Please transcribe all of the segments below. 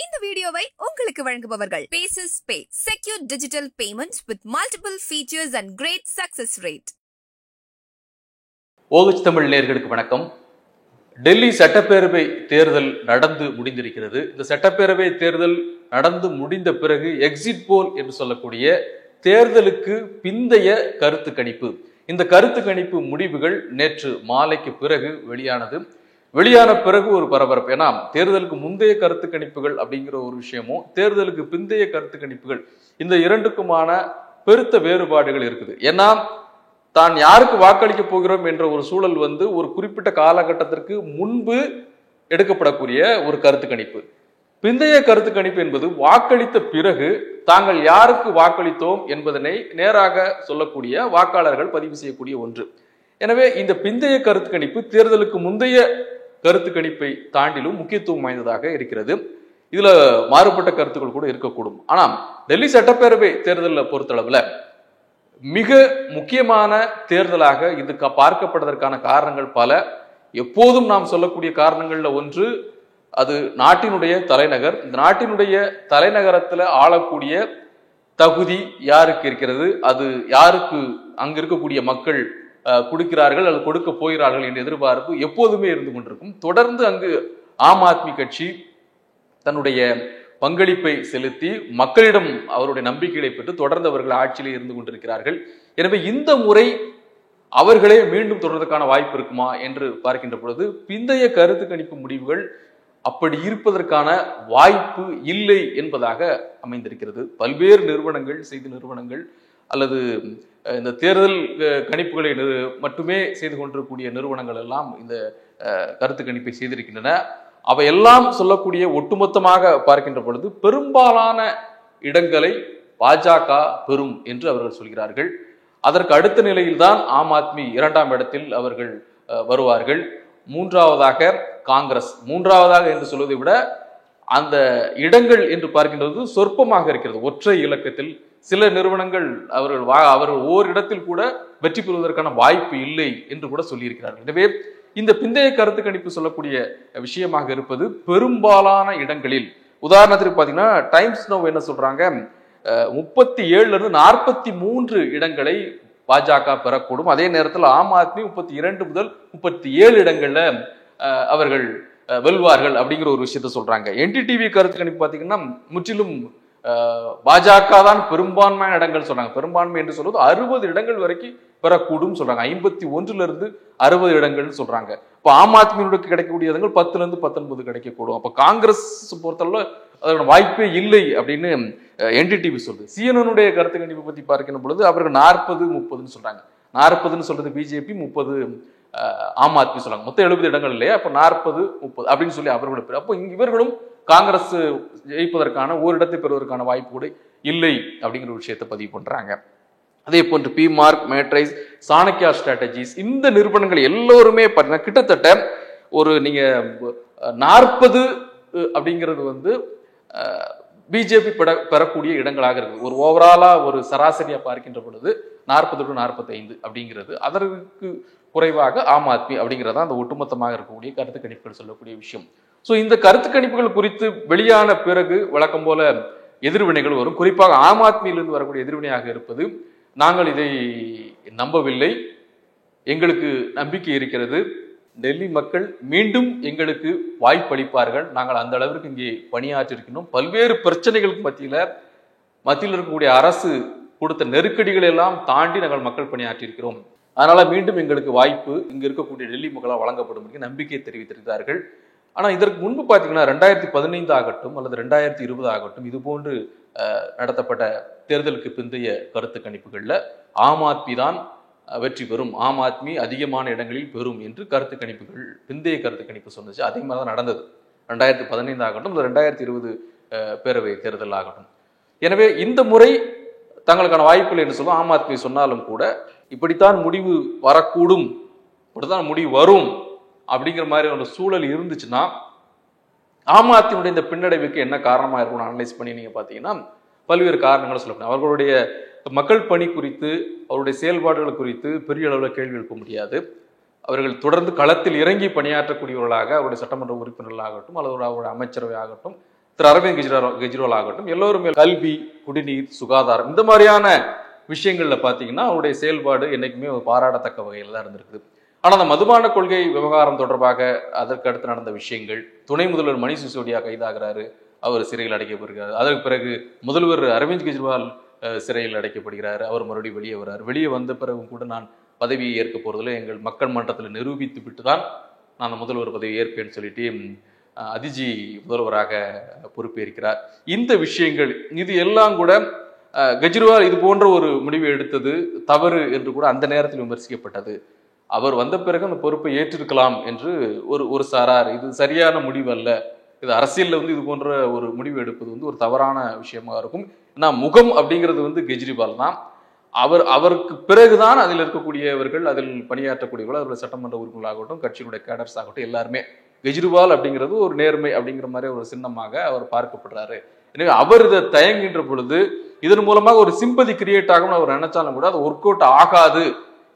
இந்த வீடியோவை உங்களுக்கு வழங்குபவர்கள் பேசஸ் pay secure digital payments with multiple features and great success rate. ஓஹெச் தமிழ் நேயர்களுக்கு வணக்கம். டெல்லி சட்டப்பேரவை தேர்தல் நடந்து முடிந்திருக்கிறது. இந்த சட்டப்பேரவை தேர்தல் நடந்து முடிந்த பிறகு எக்ஸிட் போல் என்று சொல்லக்கூடிய தேர்தலுக்கு பிந்தைய கருத்து கணிப்பு, இந்த கருத்து கணிப்பு முடிவுகள் நேற்று மாலைக்கு பிறகு வெளியான பிறகு ஒரு பரபரப்பு. ஏன்னா தேர்தலுக்கு முந்தைய கருத்து கணிப்புகள் அப்படிங்கிற ஒரு விஷயமும் தேர்தலுக்கு பிந்தைய கருத்து கணிப்புகள், இந்த இரண்டுக்குமான பெருத்த வேறுபாடுகள் இருக்குது. ஏன்னா தான் யாருக்கு வாக்களிக்க போகிறோம் என்ற ஒரு சூழல் ஒரு குறிப்பிட்ட காலகட்டத்திற்கு முன்பு எடுக்கப்படக்கூடிய ஒரு கருத்து கணிப்பு. பிந்தைய கருத்து கணிப்பு என்பது வாக்களித்த பிறகு தாங்கள் யாருக்கு வாக்களித்தோம் என்பதனை நேராக சொல்லக்கூடிய, வாக்காளர்கள் பதிவு செய்யக்கூடிய ஒன்று. எனவே இந்த பிந்தைய கருத்து கணிப்பு தேர்தலுக்கு முந்தைய கருத்து கணிப்பை தாண்டிலும் முக்கியத்துவம் வாய்ந்ததாக இருக்கிறது. இதுல மாறுபட்ட கருத்துக்கள் கூட இருக்கக்கூடும். ஆனால் டெல்லி சட்டப்பேரவை தேர்தலை பொறுத்தளவுல மிக முக்கியமான தேர்தலாக இது பார்க்கப்பட்டதற்கான காரணங்கள் பல. எப்போதும் நாம் சொல்லக்கூடிய காரணங்கள்ல ஒன்று, அது நாட்டினுடைய தலைநகர். இந்த நாட்டினுடைய தலைநகரத்துல ஆளக்கூடிய தகுதி யாருக்கு இருக்கிறது, அது யாருக்கு அங்க இருக்கக்கூடிய மக்கள் கொடுக்கிறார்கள் அல்லது கொடுக்க போகிறார்கள் என்ற எதிர்பார்ப்பு எப்போதுமே இருந்து கொண்டிருக்கும். தொடர்ந்து அங்கு ஆம் ஆத்மி கட்சி தன்னுடைய பங்களிப்பை செலுத்தி மக்களிடம் அவருடைய நம்பிக்கைகளை பெற்று தொடர்ந்து அவர்கள் ஆட்சியிலே இருந்து கொண்டிருக்கிறார்கள். எனவே இந்த முறை அவர்களே மீண்டும் தொடர்வதற்கான வாய்ப்பு இருக்குமா என்று பார்க்கின்ற பொழுது பிந்தைய கருத்து கணிப்பு முடிவுகள் அப்படி இருப்பதற்கான வாய்ப்பு இல்லை என்பதாக அமைந்திருக்கிறது. பல்வேறு நிறுவனங்கள், செய்தி நிறுவனங்கள் அல்லது இந்த தேர்தல் கணிப்புகளை மட்டுமே செய்து கொண்டிருக்கக்கூடிய நிறுவனங்கள் எல்லாம் இந்த கருத்து கணிப்பை செய்திருக்கின்றன. அவையெல்லாம் சொல்லக்கூடிய ஒட்டுமொத்தமாக பார்க்கின்ற பொழுது பெரும்பாலான இடங்களை பாஜக பெறும் என்று அவர்கள் சொல்கிறார்கள். அதற்கு அடுத்த நிலையில்தான் ஆம் ஆத்மி இரண்டாம் இடத்தில் அவர்கள் வருவார்கள். மூன்றாவதாக காங்கிரஸ், மூன்றாவதாக என்று சொல்வதை விட அந்த இடங்கள் என்று பார்க்கின்றது சொற்பமாக இருக்கிறது. ஒற்றை இலக்கத்தில் சில நிறுவனங்கள் அவர்கள் ஓரிடத்தில் கூட வெற்றி பெறுவதற்கான வாய்ப்பு இல்லை என்று கூட சொல்லியிருக்கிறார்கள். எனவே இந்த பிந்தைய கருத்து கணிப்பு சொல்லக்கூடிய விஷயமாக இருப்பது பெரும்பாலான இடங்களில், உதாரணத்திற்கு பார்த்தீங்கன்னா டைம்ஸ் நவ் என்ன சொல்றாங்க, 37 43 இடங்களை பாஜக பெறக்கூடும். அதே நேரத்தில் ஆம் ஆத்மி 32 முதல் 37 இடங்கள்ல அவர்கள் வெல்வார்கள் அப்படிங்கிற ஒரு விஷயத்த சொல்றாங்க. NDTV கருத்து கணிப்பு பார்த்தீங்கன்னா முற்றிலும் பாஜக தான் பெரும்பான்மையான இடங்கள் சொல்றாங்க. பெரும்பான்மை என்று சொல்வது 60 இடங்கள் வரைக்கும் பெறக்கூடும் சொல்றாங்க. 51 60 இடங்கள் சொல்றாங்க. இப்போ ஆம் ஆத்மியினுக்கு கிடைக்கக்கூடிய இடங்கள் 10 19 கிடைக்கக்கூடும். அப்ப காங்கிரஸ் பொறுத்தளவு அதோட வாய்ப்பே இல்லை அப்படின்னு NDTV சொல்லுது. CNN கருத்து கணிப்பு பத்தி பார்க்கின்ற பொழுது அவர்கள் 40 30 சொல்றாங்க. 40 சொல்றது பிஜேபி, 30 ஆம் ஆத்மி சொல்றாங்க. மொத்தம் 70 இடங்கள் இல்லையா, அப்ப 40 30 அப்படின்னு சொல்லி அவர்களோட பேர். அப்போ இவர்களும் காங்கிரஸ் ஜெயிப்பதற்கான ஓரிடத்தை பெறுவதற்கான வாய்ப்பு கூட இல்லை அப்படிங்கிற விஷயத்தை பதிவு பண்றாங்க. அதே போன்று பிமார்க், மேட்ரைஸ், சாணக்கியா ஸ்ட்ராட்டஜிஸ், இந்த நிறுவனங்கள் எல்லோருமே பார்த்தீங்கன்னா கிட்டத்தட்ட ஒரு நீங்க 40 அப்படிங்கிறது பிஜேபி பெறக்கூடிய இடங்களாக இருக்குது. ஒரு ஓவராலா ஒரு சராசரியா பார்க்கின்ற பொழுது 40 to 45 அப்படிங்கிறது. அதற்கு குறைவாக ஆம் ஆத்மி அப்படிங்கிறதா அந்த ஒட்டுமொத்தமாக இருக்கக்கூடிய கருத்து கணிப்புகள் சொல்லக்கூடிய விஷயம். ஸோ இந்த கருத்து கணிப்புகள் குறித்து வெளியான பிறகு வழக்கம் போல எதிர்வினைகள் வரும். குறிப்பாக ஆம் ஆத்மியிலிருந்து வரக்கூடிய எதிர்வினையாக இருப்பது, நாங்கள் இதை நம்பவில்லை, எங்களுக்கு நம்பிக்கை இருக்கிறது, டெல்லி மக்கள் மீண்டும் எங்களுக்கு வாய்ப்பளிப்பார்கள், நாங்கள் அந்த அளவிற்கு இங்கே பணியாற்றிருக்கணும், பல்வேறு பிரச்சனைகளுக்கு மத்தியில் இருக்கக்கூடிய அரசு கொடுத்த நெருக்கடிகள் எல்லாம் தாண்டி நாங்கள் மக்கள் பணியாற்றியிருக்கிறோம், அதனால மீண்டும் எங்களுக்கு வாய்ப்பு இங்க இருக்கக்கூடிய டெல்லி மக்களால் வழங்கப்படும் நம்பிக்கை தெரிவித்திருக்கிறார்கள். ஆனா இதற்கு முன்பு பாத்தீங்கன்னா 2015 ஆகட்டும் அல்லது 2020 ஆகட்டும், இது போன்று நடத்தப்பட்ட தேர்தலுக்கு பிந்தைய கருத்து கணிப்புகள்ல ஆம் ஆத்மி தான் வெற்றி பெறும், ஆம் ஆத்மி அதிகமான இடங்களில் பெறும் என்று கருத்து கணிப்புகள், பிந்தைய கருத்து கணிப்பு சொன்னது. அதே மாதிரிதான் நடந்தது 2015 ஆகட்டும் 2020 பேரவை தேர்தல் ஆகட்டும். எனவே இந்த முறை தங்களுக்கான வாய்ப்புகள் என்று சொல்லும் ஆம் ஆத்மி சொன்னாலும் கூட இப்படித்தான் முடிவு வரக்கூடும், இப்படித்தான் முடிவு வரும் அப்படிங்கிற மாதிரி ஒரு சூழல் இருந்துச்சுன்னா ஆம் ஆத்மியுடைய இந்த பின்னடைவுக்கு என்ன காரணமா இருக்கும்னு அனலைஸ் பண்ணி நீங்க பாத்தீங்கன்னா பல்வேறு காரணங்களை சொல்லப்படும். அவர்களுடைய மக்கள் பணி குறித்து, அவருடைய செயல்பாடுகள் குறித்து பெரிய அளவில் கேள்வி எழுப்ப முடியாது. அவர்கள் தொடர்ந்து களத்தில் இறங்கி பணியாற்றக்கூடியவர்களாக அவருடைய சட்டமன்ற உறுப்பினர்களாகட்டும் அல்லது அவருடைய அமைச்சரவை ஆகட்டும் திரு அரவிந்த் கெஜ்ரிவால் ஆகட்டும், எல்லோருமே கல்வி, குடிநீர், சுகாதாரம் இந்த மாதிரியான விஷயங்கள்ல பாத்தீங்கன்னா அவருடைய செயல்பாடு என்னைக்குமே ஒரு பாராட்டத்தக்க வகையில் தான் இருந்திருக்குது. ஆனா அந்த மதுபான கொள்கை விவகாரம் தொடர்பாக அதற்கு அடுத்து நடந்த விஷயங்கள், துணை முதல்வர் மணிஷ் சிசோடியா கைதாகிறாரு, அவர் சிறையில் அடைக்கப்படுகிறார். அதற்கு பிறகு முதல்வர் அரவிந்த் கெஜ்ரிவால் சிறையில் அடைக்கப்படுகிறார், அவர் மறுபடியும் வெளியே வர்றார். வெளியே வந்த பிறகும் கூட நான் பதவியை ஏற்க போறதில்லை, எங்கள் மக்கள் மன்றத்தில் நிரூபித்து விட்டு தான் நான் முதல்வர் பதவி ஏற்பேன்னு சொல்லிட்டு அதிஜி முதல்வராக பொறுப்பேற்கிறார். இந்த விஷயங்கள் இது எல்லாம் கூட கெஜ்ரிவால் இது போன்ற ஒரு முடிவை எடுத்தது தவறு என்று கூட அந்த நேரத்தில் விமர்சிக்கப்பட்டது. அவர் வந்த பிறகு அந்த பொறுப்பை ஏற்றிருக்கலாம் என்று ஒரு சாரார், இது சரியான முடிவு அல்ல, இது அரசியல்ல இது போன்ற ஒரு முடிவு எடுப்பது ஒரு தவறான விஷயமா இருக்கும். நான் முகம் அப்படிங்கிறது கெஜ்ரிவால் தான். அவருக்கு பிறகுதான் அதில் இருக்கக்கூடியவர்கள், அதில் பணியாற்றக்கூடியவர்கள், அவர்கள் சட்டமன்ற உறுப்பினர்களாகட்டும், கட்சியினுடைய கேடர்ஸ் ஆகட்டும், எல்லாருமே கெஜ்ரிவால் அப்படிங்கிறது ஒரு நேர்மை அப்படிங்கிற மாதிரி ஒரு சின்னமாக அவர் பார்க்கப்படுறாரு. எனவே அவர் இதை தயங்குகின்ற பொழுது இதன் மூலமாக ஒரு சிம்பதி கிரியேட் ஆகும் அவர் நினைச்சாலும் கூட அது ஒர்க் அவுட் ஆகாது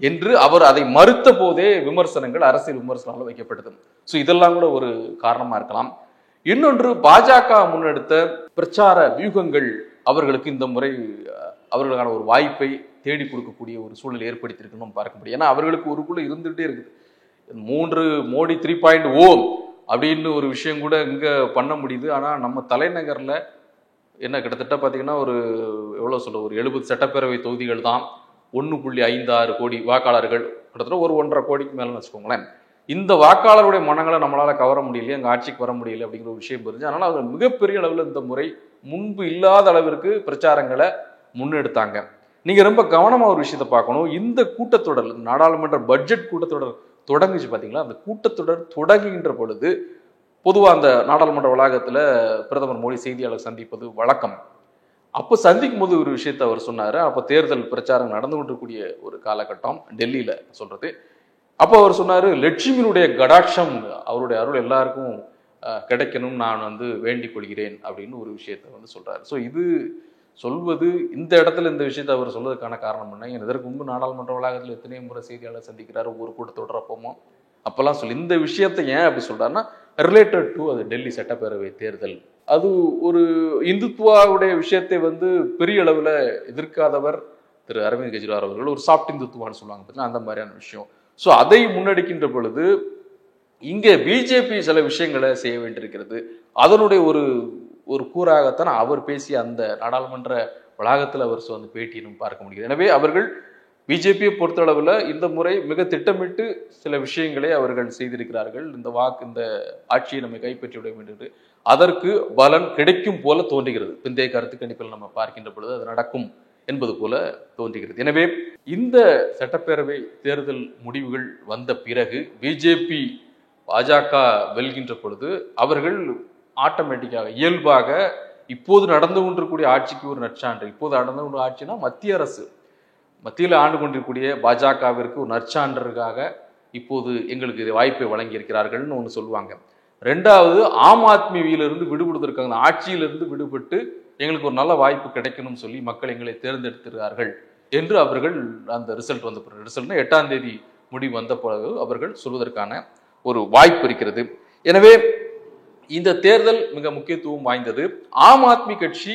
என்று அவர் அதை மறுத்த போதே விமர்சனங்கள், அரசியல் விமர்சனங்கள் வைக்கப்பட்டது. ஸோ இதெல்லாம் கூட ஒரு காரணமா இருக்கலாம். இன்னொன்று, பாஜக முன்னெடுத்த பிரச்சார வியூகங்கள் அவர்களுக்கு இந்த முறை அவர்களுக்கான ஒரு வாய்ப்பை தேடி கொடுக்கக்கூடிய ஒரு சூழல் ஏற்படுத்தியிருக்குன்னு பார்க்க முடியும். ஏன்னா அவர்களுக்கு ஒருக்குள்ள இருந்துகிட்டே இருக்குது. 3 மோடி 3.0 அப்படின்னு ஒரு விஷயம் கூட இங்க பண்ண முடியுது. ஆனா நம்ம தலைநகர்ல என்ன கிட்டத்தட்ட பாத்தீங்கன்னா ஒரு எவ்வளவு சொல்ற ஒரு 70 சட்டப்பேரவை தொகுதிகள் தான், 1.56 கோடி வாக்காளர்கள், கிட்டத்தட்ட ஒரு 1.5 கோடிக்கு மேலன்னு வச்சுக்கோங்களேன். இந்த வாக்காளருடைய மனங்களை நம்மளால கவர முடியல, அங்க ஆட்சிக்கு வர முடியல அப்படிங்கிற ஒரு விஷயம் புரிஞ்சு, அதனால அவங்க மிகப்பெரிய அளவில் இந்த முறை முன்பு இல்லாத அளவிற்கு பிரச்சாரங்களை முன்னெடுத்தாங்க. நீங்க ரொம்ப கவனமா ஒரு விஷயத்தை பார்க்கணும். இந்த கூட்டத்தொடர், நாடாளுமன்ற பட்ஜெட் கூட்டத்தொடர் தொடங்குச்சு பாத்தீங்களா, அந்த கூட்டத்தொடர் தொடங்குகின்ற பொழுது பொதுவா அந்த நாடாளுமன்ற வளாகத்துல பிரதமர் மோடி செய்தியாளர் சந்திப்பது வழக்கம். அப்போ சந்திக்கும் போது ஒரு விஷயத்த அவர் சொன்னாரு. அப்போ தேர்தல் பிரச்சாரம் நடந்து கொண்டிருக்கூடிய ஒரு காலகட்டம் டெல்லியில சொல்றது. அப்போ அவர் சொன்னாரு, லட்சுமியினுடைய கடாட்சம், அவருடைய அருள் எல்லாருக்கும் கிடைக்கணும், நான் வேண்டிக் கொள்கிறேன் அப்படின்னு ஒரு விஷயத்த சொல்றாரு. ஸோ இது சொல்வது, இந்த இடத்துல இந்த விஷயத்தை அவர் சொல்வதற்கான காரணம் என்ன? இதற்கு முன்பு நாடாளுமன்ற வளாகத்தில் எத்தனையோ முறை செய்தியாளர் சந்திக்கிறாரு, ஒவ்வொரு கூட்டத்தொடர் அப்போமோ அப்பெல்லாம் சொல்லி இந்த விஷயத்தை ஏன் அப்படி சொல்றாருன்னா, ரிலேட்டட் டு அது டெல்லி சட்டப்பேரவை தேர்தல். அது ஒரு இந்துத்துவாவுடைய விஷயத்தை பெரிய அளவில் எதிர்க்காதவர் திரு அரவிந்த் கெஜ்ரிவால் அவர்கள். ஒரு சாஃப்ட் இந்துத்துவான்னு சொல்லுவாங்க பார்த்தீங்கன்னா, அந்த மாதிரியான விஷயம். ஸோ அதை முன்னெடுக்கின்ற பொழுது இங்கே பிஜேபி சில விஷயங்களை செய்ய வேண்டியிருக்கிறது. அதனுடைய ஒரு கூறாகத்தான் அவர் பேசிய அந்த நாடாளுமன்ற வளாகத்தில் அவர் பேட்டியிலும் பார்க்க முடியுது. எனவே அவர்கள் பிஜேபியை பொறுத்தளவில் இந்த முறை மிக திட்டமிட்டு சில விஷயங்களை அவர்கள் செய்திருக்கிறார்கள். இந்த ஆட்சியை நம்ம கைப்பற்றி விட வேண்டியது, அதற்கு பலன் கிடைக்கும் போல தோன்றுகிறது. பிந்தைய கருத்து கணிப்பில் நம்ம பார்க்கின்ற பொழுது அது நடக்கும் என்பது போல தோன்றுகிறது. எனவே இந்த சட்டப்பேரவை தேர்தல் முடிவுகள் வந்த பிறகு பிஜேபி பாஜக வெல்கின்ற பொழுது அவர்கள் ஆட்டோமேட்டிக்காக இயல்பாக இப்போது நடந்து கொண்டிருக்கூடிய ஆட்சிக்கு ஒரு நற்சான்று. இப்போது நடந்து கொண்ட ஆட்சினா மத்திய அரசு, மத்தியில் ஆண்டு கொண்டிருக்கூடிய பாஜகவிற்கு ஒரு நற்சான்றுக்காக இப்போது எங்களுக்கு இது வாய்ப்பை வழங்கி இருக்கிறார்கள்னு ஒன்று சொல்லுவாங்க. ரெண்டாவது, ஆம் ஆத்மியிலிருந்து விடுபடுவதற்காக, அந்த ஆட்சியிலிருந்து விடுபட்டு எங்களுக்கு ஒரு நல்ல வாய்ப்பு கிடைக்கணும்னு சொல்லி மக்கள் எங்களை தேர்ந்தெடுத்திருக்கிறார்கள் என்று அவர்கள் அந்த ரிசல்ட் வந்த பிறகு, ரிசல்ட்னா 8ஆம் தேதி முடிவு வந்த பிறகு அவர்கள் சொல்வதற்கான ஒரு வாய்ப்பு இருக்கிறது. எனவே இந்த தேர்தல் மிக முக்கியத்துவம் வாய்ந்தது. ஆம் ஆத்மி கட்சி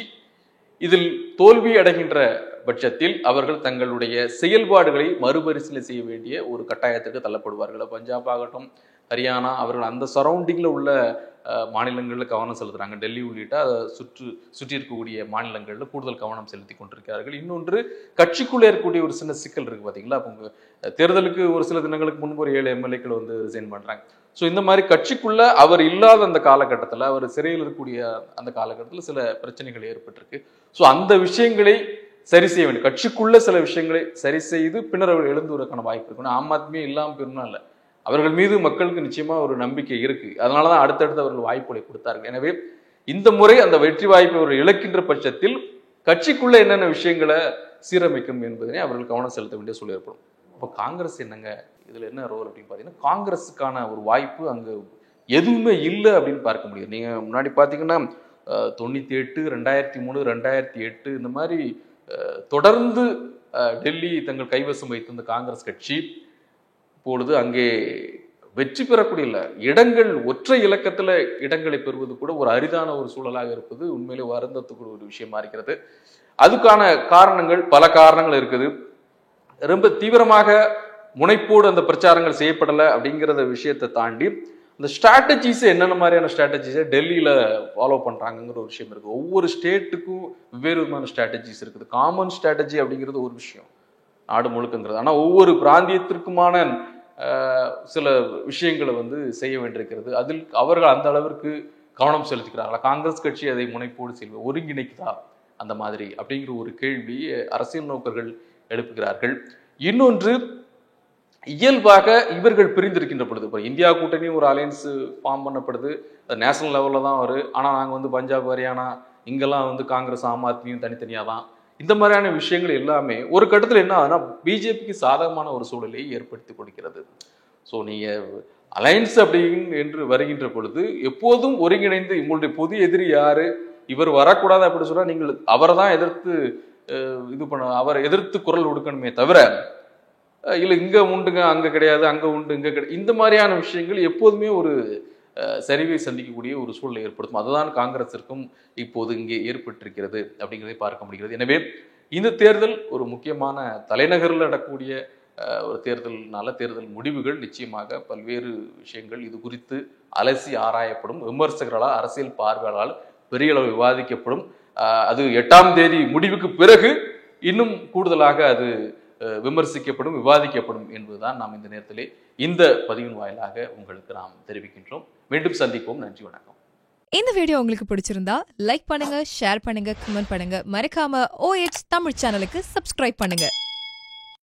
இதில் தோல்வி அடைகின்ற பட்சத்தில் அவர்கள் தங்களுடைய செயல்பாடுகளை மறுபரிசீலனை செய்ய வேண்டிய ஒரு கட்டாயத்துக்கு தள்ளப்படுவார்கள். பஞ்சாப் ஆகட்டும், ஹரியானா, அவர்கள் அந்த சரௌண்டிங்ல உள்ள மாநிலங்களில் கவனம் செலுத்துறாங்க. டெல்லி உள்ளிட்ட சுற்றி இருக்கக்கூடிய மாநிலங்களில் கூடுதல் கவனம் செலுத்தி கொண்டிருக்கிறார்கள். இன்னொன்று, கட்சிக்குள்ளே இருக்கக்கூடிய ஒரு சின்ன சிக்கல் இருக்கு பாத்தீங்களா. அப்போ தேர்தலுக்கு ஒரு சில தினங்களுக்கு முன்பு ஒரு 7 எம்எல்ஏக்கள் ரிசைன் பண்றாங்க. ஸோ இந்த மாதிரி கட்சிக்குள்ள அவர் இல்லாத அந்த காலகட்டத்தில், அவர் சிறையில் இருக்கக்கூடிய அந்த காலகட்டத்தில் சில பிரச்சனைகள் ஏற்பட்டிருக்கு. ஸோ அந்த விஷயங்களை சரி செய்ய வேண்டும். கட்சிக்குள்ள சில விஷயங்களை சரி செய்து பின்னர் அவர் எழுந்துவதற்கான வாய்ப்பு இருக்கணும். ஆம் ஆத்மியே இல்லாமல் போயிருந்தா இல்லை, அவர்கள் மீது மக்களுக்கு நிச்சயமா ஒரு நம்பிக்கை இருக்கு. அதனாலதான் அடுத்தடுத்து அவர்கள் வாய்ப்புகளை கொடுத்தார்கள். எனவே இந்த முறை அந்த வெற்றி வாய்ப்பை அவர்கள் இழக்கின்ற பட்சத்தில் கட்சிக்குள்ள என்னென்ன விஷயங்களை சீரமைக்கும் என்பதனை அவர்கள் கவனம் செலுத்த வேண்டிய சூழல் ஏற்படும். அப்போ காங்கிரஸ் என்னங்க இதுல என்ன ரோல் அப்படின்னு பார்த்தீங்கன்னா, காங்கிரஸுக்கான ஒரு வாய்ப்பு அங்க எதுவுமே இல்லை அப்படின்னு பார்க்க முடியும். நீங்க முன்னாடி பார்த்தீங்கன்னா 98, 2003, 2008 இந்த மாதிரி தொடர்ந்து டெல்லி தங்கள் கைவசம் வைத்திருந்த காங்கிரஸ் கட்சி இப்பொழுது அங்கே வெற்றி பெறக்கூடிய இல்லை, இடங்கள் ஒற்றை இலக்கத்துல இடங்களை பெறுவது கூட ஒரு அரிதான ஒரு சூழலாக இருப்பது உண்மையிலே வருந்தத்துக்குரிய ஒரு விஷயமா இருக்கிறது. அதுக்கான காரணங்கள் பல காரணங்கள் இருக்குது. ரொம்ப தீவிரமாக முனைப்போடு அந்த பிரச்சாரங்கள் செய்யப்படலை அப்படிங்கிறத விஷயத்தை தாண்டி இந்த ஸ்ட்ராட்டஜிஸ் என்னென்ன மாதிரியான ஸ்ட்ராட்டஜிஸை டெல்லியில ஃபாலோ பண்றாங்கிற ஒரு விஷயம் இருக்கு. ஒவ்வொரு ஸ்டேட்டுக்கும் வெவ்வேறு விதமான ஸ்ட்ராட்டஜிஸ் இருக்குது. காமன் ஸ்ட்ராட்டஜி அப்படிங்கிறது ஒரு விஷயம் நாடு முழுக்கங்கிறது. ஆனால் ஒவ்வொரு பிராந்தியத்திற்குமான சில விஷயங்களை செய்ய வேண்டியிருக்கிறது. அதில் அவர்கள் அந்த அளவிற்கு கவனம் செலுத்துகிறார்களா? காங்கிரஸ் கட்சி அதை முனைப்போடு செல்வது ஒருங்கிணைக்குதா அந்த மாதிரி அப்படிங்கிற ஒரு கேள்வி அரசியல் நோக்கர்கள் எழுப்புகிறார்கள். இன்னொன்று, இயல்பாக இவர்கள் பிரிந்திருக்கின்ற பொழுது, இப்போ இந்தியா கூட்டணி ஒரு அலையன்ஸ் ஃபார்ம் பண்ணப்படுது, நேஷனல் லெவலில் தான் வரும். ஆனால் நாங்கள் பஞ்சாப் ஹரியானா இங்கெல்லாம் காங்கிரஸ் ஆம் ஆத்மியும் தனித்தனியாக தான். இந்த மாதிரியான விஷயங்கள் எல்லாமே ஒரு கட்டத்தில் என்ன ஆகுதுன்னா பிஜேபிக்கு சாதகமான ஒரு சூழலை ஏற்படுத்தி கொடுக்கிறது. ஸோ நீங்கள் அலையன்ஸ் என்று வருகின்ற பொழுது எப்போதும் ஒருங்கிணைந்து உங்களுடைய பொது எதிரி யாரு, இவர் வரக்கூடாது அப்படின்னு சொன்னால் நீங்கள் அவரை தான் எதிர்த்து அவரை எதிர்த்து குரல் கொடுக்கணுமே தவிர இல்லை இங்க உண்டுங்க அங்க கிடையாது, அங்க உண்டு இங்க கிடையாது, இந்த மாதிரியான விஷயங்கள் எப்போதுமே ஒரு சரிவை சந்திக்கக்கூடிய ஒரு சூழலை ஏற்படுத்தும். அதுதான் காங்கிரஸிற்கும் இப்போது இங்கே ஏற்பட்டிருக்கிறது அப்படிங்கிறதை பார்க்க முடிகிறது. எனவே இந்த தேர்தல் ஒரு முக்கியமான தலைநகரில் நடக்கக்கூடிய ஒரு தேர்தல் முடிவுகள் நிச்சயமாக பல்வேறு விஷயங்கள் இது குறித்து அலசி ஆராயப்படும். விமர்சகர்களால், அரசியல் பார்வையாளரால் பெரிய அளவு விவாதிக்கப்படும். அது 8ஆம் தேதி முடிவுக்கு பிறகு இன்னும் கூடுதலாக அது விமர்சிக்கப்படும், விவாதிக்கப்படும் என்பதுதான் நாம் இந்த நேரத்திலே இந்த பதிவின் வாயிலாக உங்களுக்கு நாம் தெரிவிக்கின்றோம். மீண்டும் சந்திப்போம். நன்றி, வணக்கம். இந்த வீடியோ உங்களுக்கு பிடிச்சிருந்தா லைக் பண்ணுங்க, ஷேர் பண்ணுங்க, கமெண்ட் பண்ணுங்க. மறக்காம OH தமிழ் சேனலுக்கு சப்ஸ்கிரைப் பண்ணுங்க.